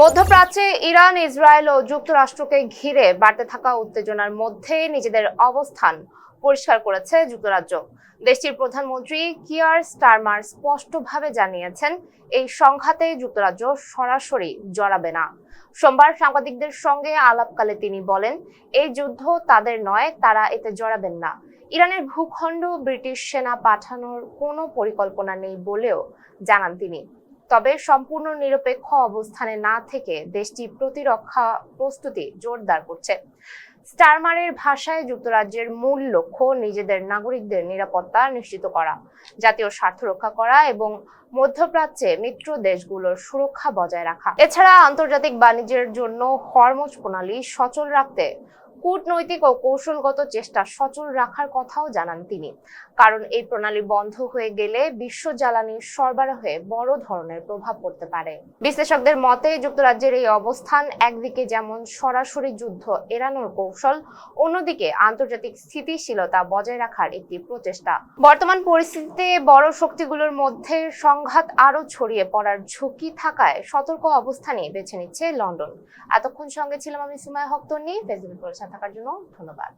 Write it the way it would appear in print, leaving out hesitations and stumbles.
মধ্যপ্রাচ্যে Iran, Israel ও যুক্তরাষ্ট্রকে ঘিরে বাড়তে থাকা উত্তেজনার মধ্যে নিজেদের অবস্থান পরিষ্কার করেছে যুক্তরাজ্য। দেশটির প্রধানমন্ত্রী কিয়ার স্টারমার স্পষ্টভাবে জানিয়েছেন, এই সংঘাতে যুক্তরাজ্য সরাসরি জড়াবে না। সোমবার সাংবাদিকদের সঙ্গে আলাপকালে তিনি বলেন, এই যুদ্ধ তাদের নয়, তারা এতে জড়াবেন না। ইরানের ভূখণ্ড ব্রিটিশ সেনা পাঠানোর কোনো পরিকল্পনা নেই বলেও জানান তিনি। তবে সম্পূর্ণ নিরপেক্ষ অবস্থানে না থেকে দেশটি প্রতিরক্ষা প্রস্তুতি জোরদার করছে। স্টারমারের ভাষায়, যুক্তরাজ্যের মূল লক্ষ্য নিজেদের নাগরিকদের নিরাপত্তা নিশ্চিত করা, জাতীয় স্বার্থ রক্ষা করা এবং মধ্যপ্রাচ্যে মিত্র দেশগুলোর সুরক্ষা বজায় রাখা। এছাড়া আন্তর্জাতিক বাণিজ্যের জন্য হরমুজ প্রণালী সচল রাখতে কূটনৈতিক ও কৌশলগত চেষ্টা সচল রাখার কথাও জানান তিনি, কারণ এই প্রণালী বন্ধ হয়ে গেলে বিশ্ব জ্বালানি সরবরাহে বড় ধরনের প্রভাব পড়তে পারে। বিশ্লেষকদের মতে, যুক্তরাজ্যের এই অবস্থান একদিকে যেমন সরাসরি যুদ্ধ এড়ানোর কৌশল, অন্যদিকে আন্তর্জাতিক স্থিতিশীলতা বজায় রাখার একটি প্রচেষ্টা। বর্তমান পরিস্থিতিতে বড় শক্তিগুলোর মধ্যে সংঘাত আরো ছড়িয়ে পড়ার ঝুঁকি থাকায় সতর্ক অবস্থানই বেছে নিচ্ছে লন্ডন। এতক্ষণ সঙ্গে ছিলাম আমি সুমাইয়া হক তন্নি। ফেসবুক থাকার জন্য ধন্যবাদ।